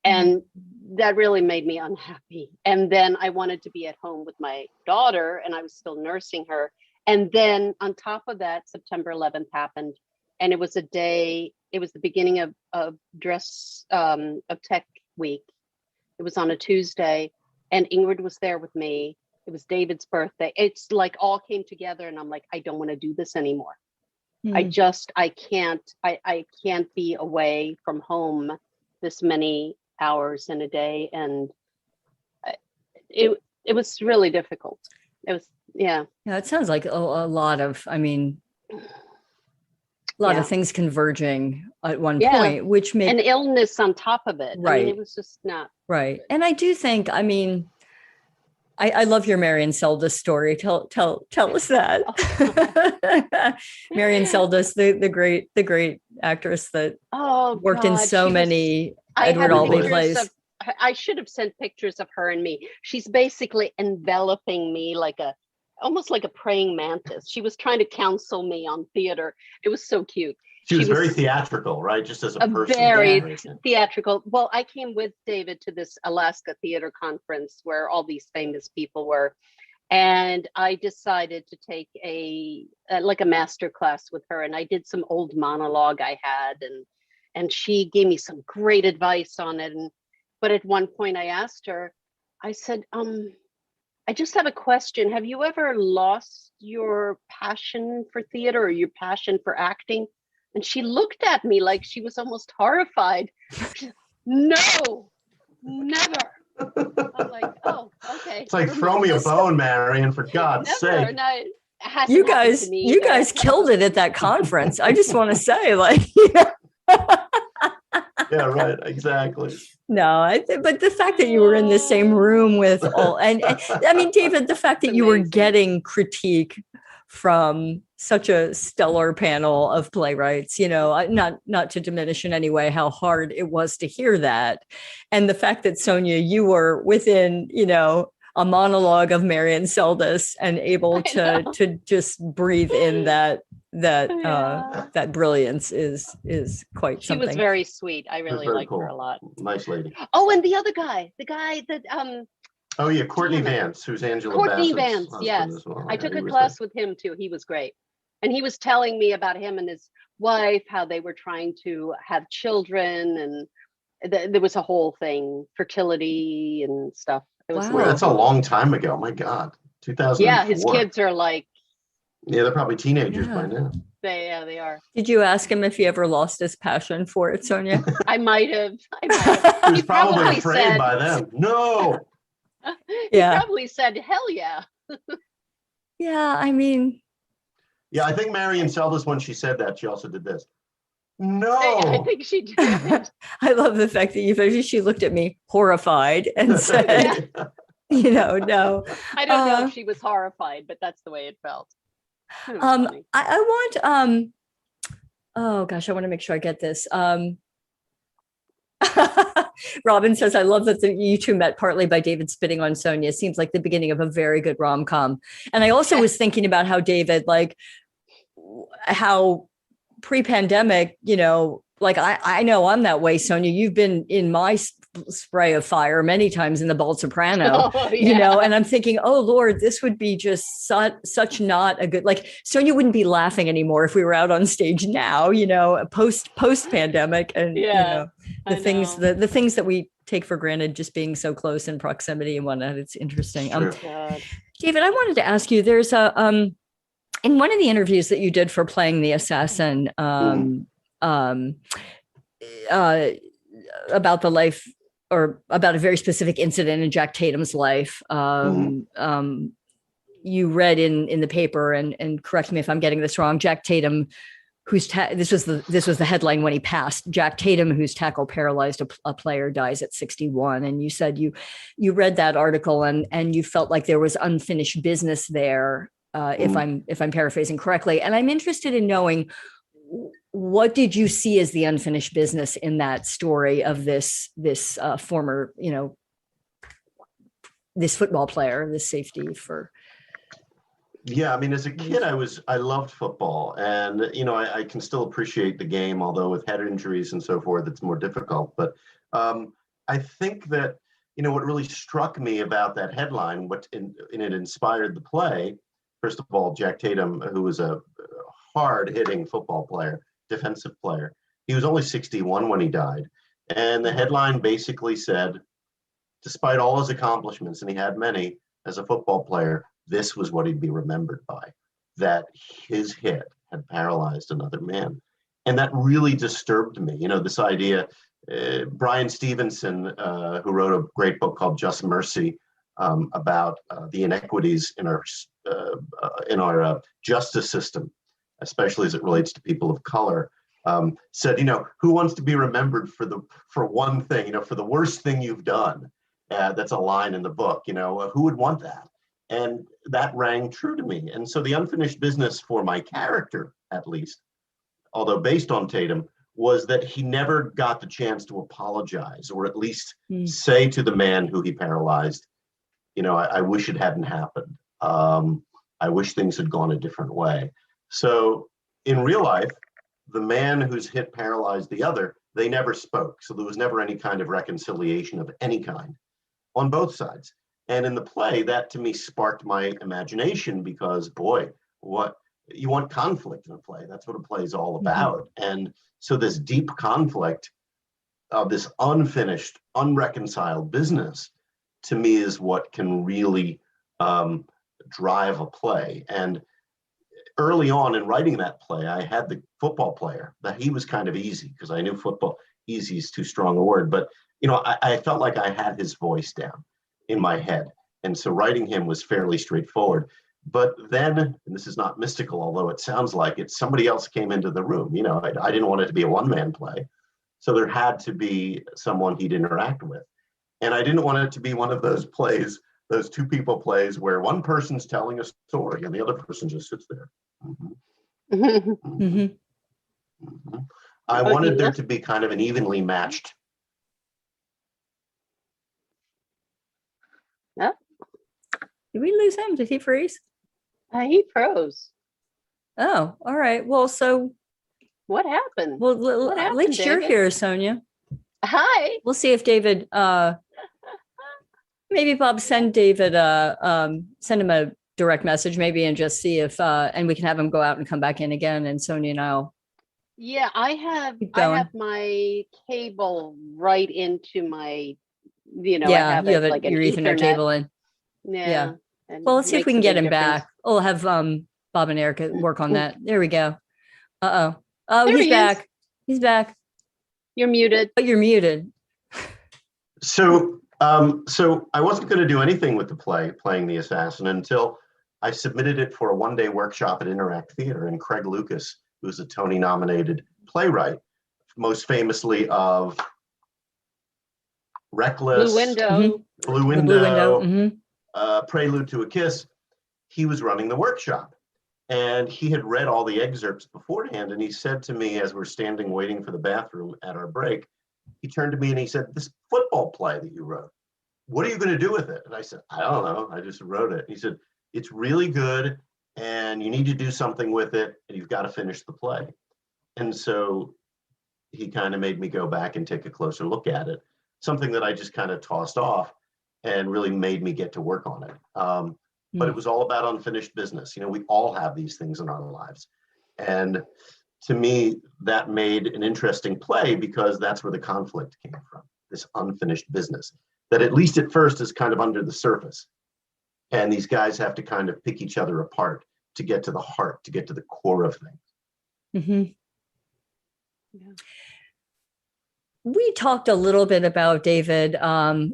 B: And that really made me unhappy. And then I wanted to be at home with my daughter, and I was still nursing her. And then on top of that, September 11th happened. And it was a day, it was the beginning of Tech Week. It was on a Tuesday, and Ingrid was there with me. It was David's birthday. It's like all came together, and I'm like, I don't want to do this anymore. I can't be away from home this many hours in a day. And it was really difficult. It was, yeah.
A: Yeah, it sounds like a lot of, I mean, a lot of things converging at one point, which made
B: an illness on top of it.
A: Right.
B: I mean, it was just not
A: right. And I do think, I mean, I love your Marion Seldes story. Tell us that. Marion Seldes, the great actress that worked in so many Edward Albee plays.
B: I should have sent pictures of her and me. She's basically enveloping me almost like a praying mantis. She was trying to counsel me on theater. It was so cute.
C: She was very theatrical, right? Just as a person.
B: Very theatrical. Well, I came with David to this Alaska theater conference where all these famous people were. And I decided to take a master class with her. And I did some old monologue I had. And she gave me some great advice on it. But at one point I asked her, I said, I just have a question. Have you ever lost your passion for theater or your passion for acting? And she looked at me like she was almost horrified. No, never. I'm like, oh, okay.
C: It's like, throw me a bone, Marion, for God's sake.
A: You guys killed it at that conference. I just want to say,
C: Yeah, right. Exactly.
A: No, but the fact that you were in the same room with all, and I mean, David, the fact that you were getting critique from such a stellar panel of playwrights, not to diminish in any way how hard it was to hear that. And the fact that, Sonja, you were within, a monologue of Marion Seldes and able to just breathe in that brilliance is quite something.
B: She was very sweet. I really liked her a lot.
C: Nice lady.
B: Oh, and the other guy, the guy that
C: oh yeah, Courtney Vance, who's Angela
B: Courtney
C: Bassett's
B: Vance, yes.
C: well.
B: I took a class with him too. He was great. And he was telling me about him and his wife, how they were trying to have children, and there was a whole thing, fertility and stuff. It was
C: That's a long time ago. My God, 2004.
B: Yeah, his kids are like.
C: Yeah, they're probably teenagers by now.
B: They are.
A: Did you ask him if he ever lost his passion for it, Sonja?
B: I might have.
C: He was probably afraid by then. No.
B: He probably said, hell yeah.
A: Yeah, I mean.
C: Yeah, I think Marion Seldes, when she said that, she also did this. No.
B: I think she did.
A: I love the fact that she looked at me horrified and said, no.
B: I don't know if she was horrified, but that's the way it felt.
A: I want, oh gosh, I want to make sure I get this. Robin says, I love that you two met partly by David spitting on Sonja. It seems like the beginning of a very good rom-com. And I also was thinking about how David, how pre-pandemic, I know I'm that way, Sonja. You've been in my spray of fire many times in the Bald Soprano, and I'm thinking, oh Lord, this would be just such not a good, Sonja wouldn't be laughing anymore if we were out on stage now, post pandemic, and the things that we take for granted, just being so close in proximity and whatnot. It's interesting. David, I wanted to ask you, there's in one of the interviews that you did for Playing the Assassin, about the life, or about a very specific incident in Jack Tatum's life. You read in the paper, and correct me if I'm getting this wrong, Jack Tatum, this was the headline when he passed. Jack Tatum, whose tackle paralyzed a player, dies at 61. And you said you read that article and you felt like there was unfinished business there, if I'm paraphrasing correctly. And I'm interested in knowing, what did you see as the unfinished business in that story of this former, this football player, this safety for?
C: Yeah, I mean, as a kid, I loved football, and I can still appreciate the game, although with head injuries and so forth, it's more difficult. But I think that what really struck me about that headline, it inspired the play. First of all, Jack Tatum, who was a hard-hitting football player, defensive player, he was only 61 when he died, and the headline basically said, despite all his accomplishments, and he had many as a football player, this was what he'd be remembered by, that his hit had paralyzed another man. And that really disturbed me. This idea, Brian Stevenson, who wrote a great book called Just Mercy, about the inequities in our justice system, especially as it relates to people of color, said, who wants to be remembered for one thing, for the worst thing you've done? That's a line in the book. Who would want that? And that rang true to me. And so the unfinished business for my character, at least, although based on Tatum, was that he never got the chance to apologize, or at least say to the man who he paralyzed, I wish it hadn't happened. I wish things had gone a different way. So in real life, the man whose hit paralyzed the other, they never spoke. So there was never any kind of reconciliation of any kind on both sides. And in the play, that to me sparked my imagination, because boy, what you want conflict in a play. That's what a play is all about. And so this deep conflict of this unfinished, unreconciled business, to me, is what can really drive a play. And early on in writing that play, I had the football player, that he was kind of easy, because I knew football, easy is too strong a word, but I felt like I had his voice down in my head. And so writing him was fairly straightforward. But then, and this is not mystical, although it sounds like it, somebody else came into the room. I didn't want it to be a one-man play. So there had to be someone he'd interact with. And I didn't want it to be one of those plays, those two people plays, where one person's telling a story and the other person just sits there. I wanted there to be kind of an evenly matched.
A: Yep. Did we lose him? Did he freeze?
B: He froze.
A: Oh, all right. Well, so
B: what happened?
A: Well, at least you're here, Sonja.
B: Hi.
A: We'll see if David. Maybe Bob, send David. Send him a direct message, maybe, and just see if and we can have him go out and come back in again. And Sonja and I'll.
B: Yeah, I have my cable right into my.
A: Yeah, you have like your Ethernet cable in. Yeah. Well, let's see if we can get him back. We'll have Bob and Erica work on that. There we go. Oh, he's back. He's back.
B: You're muted.
A: Oh, you're muted.
C: So I wasn't going to do anything with the play, playing the assassin, until I submitted it for a one-day workshop at Interact Theater. And Craig Lucas, who's a Tony-nominated playwright, most famously of Reckless, Blue Window, Prelude to a Kiss, he was running the workshop. And he had read all the excerpts beforehand. And he said to me, as we're standing waiting for the bathroom at our break, he turned to me and he said, "This football play that you wrote, what are you going to do with it?" And I said, "I don't know. I just wrote it." He said, "It's really good and you need to do something with it and you've got to finish the play." And so he kind of made me go back and take a closer look at it, something that I just kind of tossed off, and really made me get to work on it. But it was all about unfinished business. We all have these things in our lives. And to me, that made an interesting play, because that's where the conflict came from, this unfinished business, that at least at first is kind of under the surface. And these guys have to kind of pick each other apart to get to the heart, to get to the core of things.
A: Yeah. We talked a little bit about, David.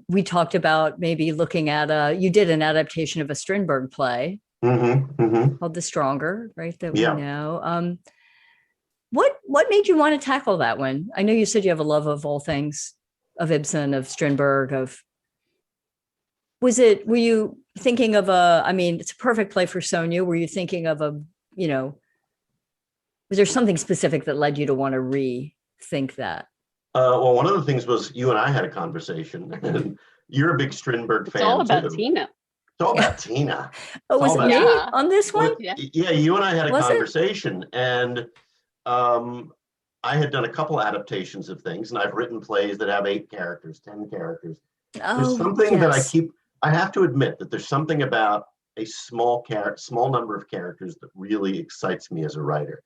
A: We talked about maybe looking at you did an adaptation of a Strindberg play called The Stronger, right? That we know. What made you want to tackle that one? I know you said you have a love of all things, of Ibsen, of Strindberg, were you thinking of it's a perfect play for Sonja. Were you thinking of was there something specific that led you to want to rethink that?
C: Well, one of the things was you and I had a conversation, and you're a big Strindberg fan.
B: It's all about
C: too.
B: Tina.
C: all about Tina.
A: Oh, was it me
B: Yeah.
A: on this one?
C: Well, yeah, you and I had a
A: Was it?
C: conversation, and I had done a couple adaptations of things, and I've written plays that have 8 characters, 10 characters. There's something that I have to admit that there's something about a small number of characters that really excites me as a writer.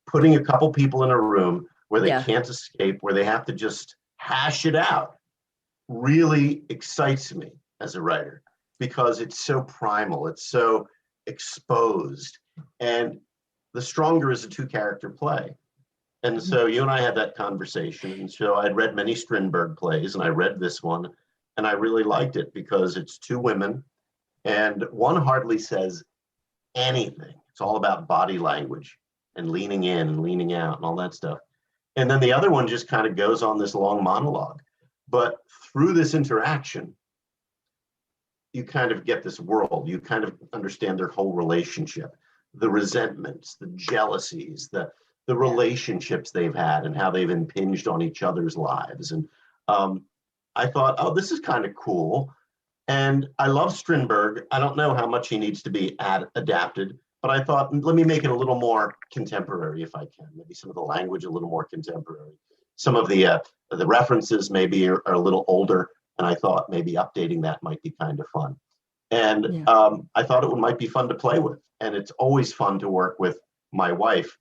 C: Putting a couple people in a room where they can't escape, where they have to just hash it out, really excites me as a writer, because it's so primal, it's so exposed, and the stronger is a 2-character play. And so you and I had that conversation, and so I'd read many Strindberg plays, and I read this one, and I really liked it because it's 2 women, and one hardly says anything. It's all about body language and leaning in and leaning out and all that stuff. And then the other one just kind of goes on this long monologue. But through this interaction, you kind of get this world. You kind of understand their whole relationship, the resentments, the jealousies, the relationships they've had and how they've impinged on each other's lives. And I thought, oh, this is kind of cool. And I love Strindberg. I don't know how much he needs to be adapted, but I thought, let me make it a little more contemporary if I can. Maybe some of the language a little more contemporary. Some of the references maybe are a little older, and I thought maybe updating that might be kind of fun. And I thought it might be fun to play with. And it's always fun to work with my wife,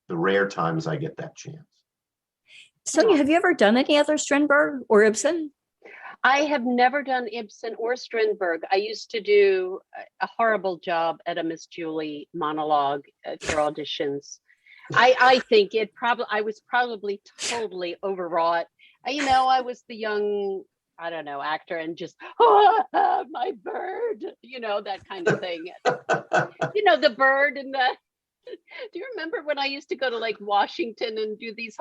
C: the rare times I get that chance.
A: Sonia, have you ever done any other Strindberg or Ibsen?
B: I have never done Ibsen or Strindberg. I used to do a horrible job at a Miss Julie monologue for auditions. I think I was probably totally overwrought. I was the young, actor, and just, my bird, that kind of thing. The bird and the, do you remember when I used to go to like Washington and do these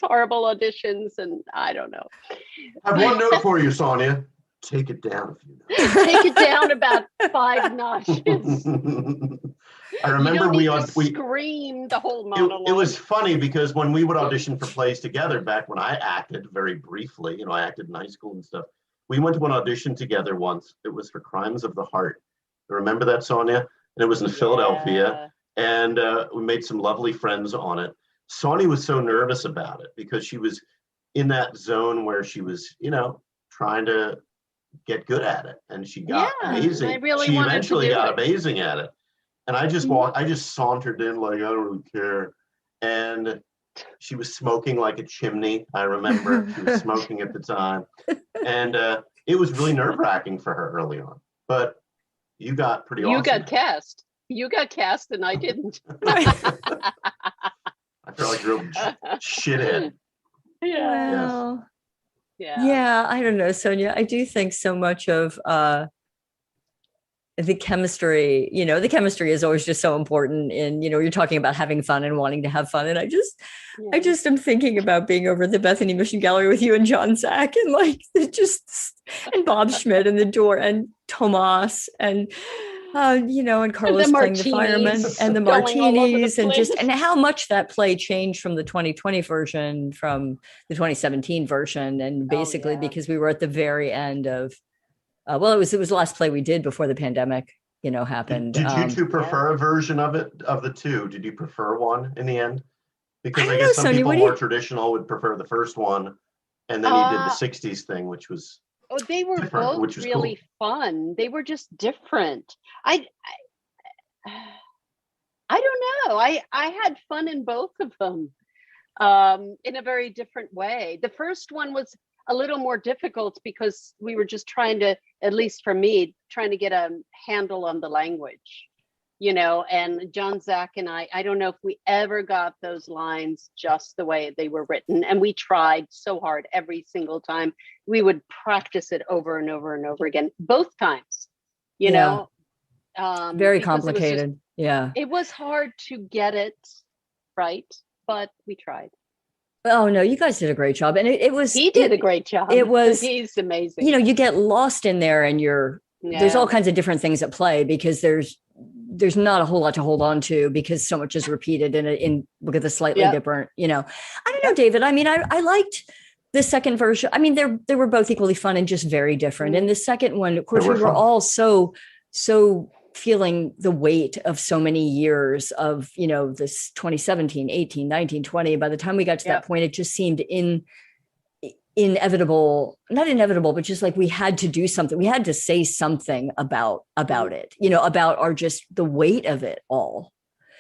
B: horrible auditions? And I don't know.
C: I have one note for you, Sonia. Take it down a few notes.
B: Take it down about 5 notches.
C: I remember we
B: screamed the whole monologue.
C: It was funny because when we would audition for plays together, back when I acted very briefly, I acted in high school and stuff. We went to an audition together once. It was for Crimes of the Heart. Remember that, Sonia? And it was in Philadelphia, and we made some lovely friends on it. Sonia was so nervous about it because she was in that zone where she was, trying to get good at it, and she got amazing. She eventually got amazing at it. And I just I just sauntered in like, I don't really care. And she was smoking like a chimney. I remember she was smoking at the time. And it was really nerve-wracking for her early on. But you got pretty awesome.
B: You got cast and I didn't.
C: I feel like you're a shithead.
A: Well, yeah, I don't know, Sonia. I do think so much of the chemistry, the chemistry is always just so important in, you're talking about having fun and wanting to have fun. And I just am thinking about being over at the Bethany Mission Gallery with you and John Sack and and Bob Schmidt and the door and Tomas and, and Carlos playing the fireman and the martinis and how much that play changed from the 2020 version, from the 2017 version. And basically because we were at the very end of, it was the last play we did before the pandemic, happened.
C: Did you two prefer a version of it, of the two? Did you prefer one in the end? Because I guess some people more traditional would prefer the first one, and then you did the 60s thing, which was
B: they were both really fun. They were just different. I don't know. I had fun in both of them in a very different way. The first one was a little more difficult because we were just trying to, at least for me, trying to get a handle on the language, and John Zach and I don't know if we ever got those lines just the way they were written. And we tried so hard every single time. We would practice it over and over and over again, both times,
A: very complicated.
B: It was hard to get it right, but we tried.
A: Oh no, you guys did a great job. And he did
B: a great job. He's amazing.
A: You get lost in there and there's all kinds of different things at play because there's not a whole lot to hold on to because so much is repeated in with a slightly different, I don't know, David. I mean, I liked the second version, I mean, they were both equally fun and just very different. And the second one, of course, we were
C: fun.
A: all so feeling the weight of so many years of, this 2017, 18, 19, 20. By the time we got to that point, it just seemed inevitable, not inevitable, but just like we had to do something. We had to say something about it, about just the weight of it all.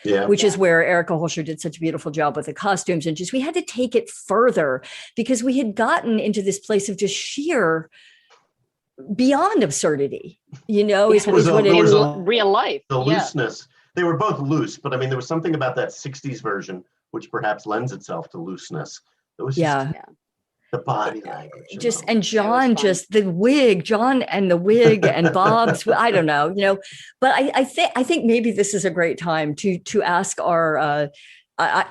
A: Yeah. Which is where Erica Holscher did such a beautiful job with the costumes. And just, we had to take it further because we had gotten into this place of just sheer beyond absurdity, is what it is.
B: Real life.
C: The looseness. They were both loose, but I mean, there was something about that 60s version, which perhaps lends itself to looseness. It was just the body language.
A: And John, the wig and Bob's, I don't know, but I think maybe this is a great time to ask our,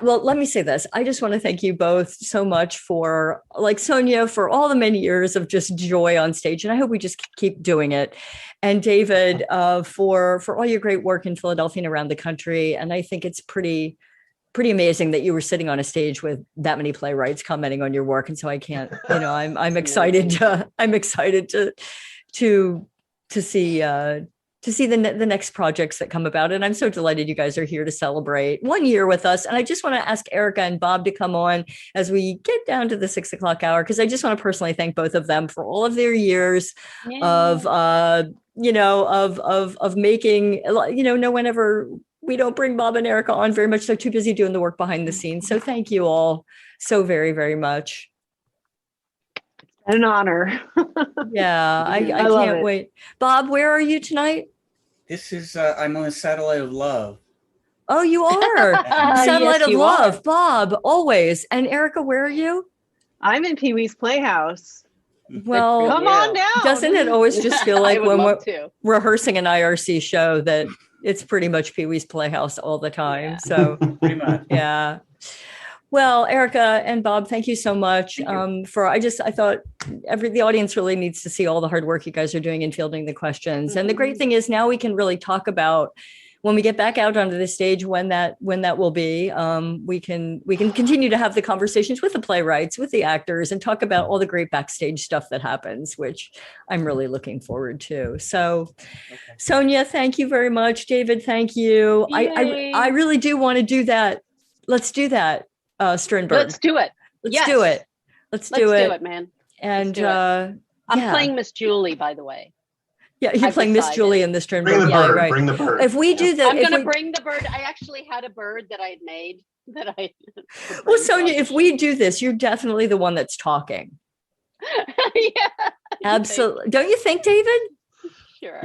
A: well, let me say this. I just want to thank you both so much for, like Sonja, for all the many years of just joy on stage. And I hope we just keep doing it. And David, for all your great work in Philadelphia and around the country. And I think it's pretty amazing that you were sitting on a stage with that many playwrights commenting on your work. And so I can't, I'm excited to see the next projects that come about. And I'm so delighted you guys are here to celebrate 1 year with us. And I just want to ask Erica and Bob to come on as we get down to the 6 o'clock hour, because I just want to personally thank both of them for all of their years of making, no one ever, we don't bring Bob and Erica on very much. They're too busy doing the work behind the scenes. So thank you all so very, very much.
D: An honor.
A: Yeah, I can't wait. Bob, where are you tonight?
E: This is, I'm on a satellite of love.
A: Oh, you are? Satellite of love. Bob, always. And Erica, where are you?
D: I'm in Pee Wee's Playhouse.
A: Well,
D: come on down.
A: Doesn't it always just feel like when we're rehearsing an IRC show that it's pretty much Pee Wee's Playhouse all the time? Yeah. So
E: pretty much.
A: Yeah. Well, Erica and Bob, thank you so much. I thought the audience really needs to see all the hard work you guys are doing in fielding the questions. Mm-hmm. And the great thing is now we can really talk about, when we get back out onto the stage, when that will be, we can continue to have the conversations with the playwrights, with the actors, and talk about all the great backstage stuff that happens, which I'm really looking forward to. So, Sonja, thank you very much. David, thank you. I really do want to do that. Let's do that, Strindberg.
B: Let's do it.
A: Let's do it. Let's do it,
B: man.
A: And
B: I'm playing Miss Julie, by the way.
A: Yeah, you're playing Miss Julie in the Strindberg.
C: Bring the bird.
A: Right.
C: Bring the bird.
A: If we do that,
B: I'm going to bring the bird. I actually had a bird that I had made
A: Well, Sonja, if we do this, you're definitely the one that's talking.
B: Yeah.
A: Absolutely. Don't you think, David?
B: Sure.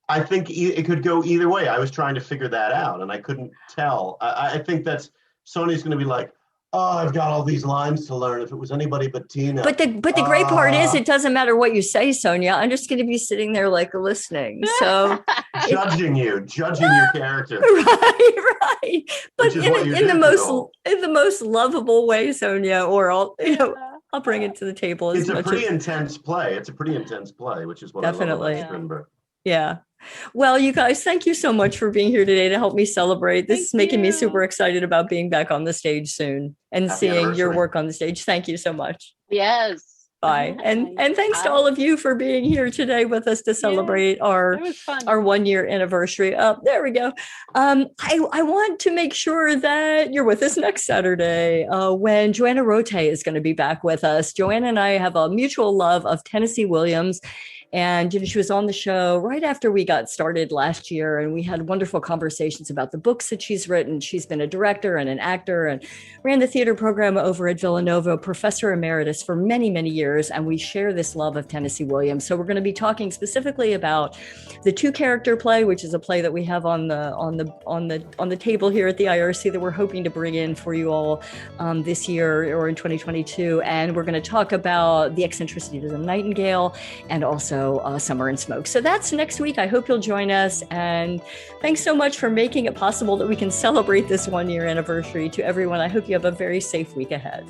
C: I think it could go either way. I was trying to figure that out and I couldn't tell. I think that's Sonja's going to be like, oh, I've got all these lines to learn. If it was anybody but Tina.
A: But the great part is it doesn't matter what you say, Sonja. I'm just going to be sitting there like listening. So
C: judging your character.
A: Right. But in the most lovable way, Sonja, or I'll bring it to the table.
C: It's a pretty intense play. It's a pretty intense play, which is what I love about Strindberg.
A: Yeah. Well, you guys, thank you so much for being here today to help me celebrate. This is making me super excited about being back on the stage soon and seeing your work on the stage. Thank you so much.
B: Yes.
A: Bye. And thanks to all of you for being here today with us to celebrate our 1 year anniversary. There we go. I want to make sure that you're with us next Saturday when Joanna Rote is going to be back with us. Joanna and I have a mutual love of Tennessee Williams. And she was on the show right after we got started last year, and we had wonderful conversations about the books that she's written. She's been a director and an actor and ran the theater program over at Villanova, professor emeritus for many, many years. And we share this love of Tennessee Williams. So we're going to be talking specifically about the two-character play, which is a play that we have on the table here at the IRC that we're hoping to bring in for you all this year or in 2022. And we're going to talk about the eccentricities of the Nightingale and also Summer and Smoke. So that's next week. I hope you'll join us. And thanks so much for making it possible that we can celebrate this 1 year anniversary. To everyone, I hope you have a very safe week ahead.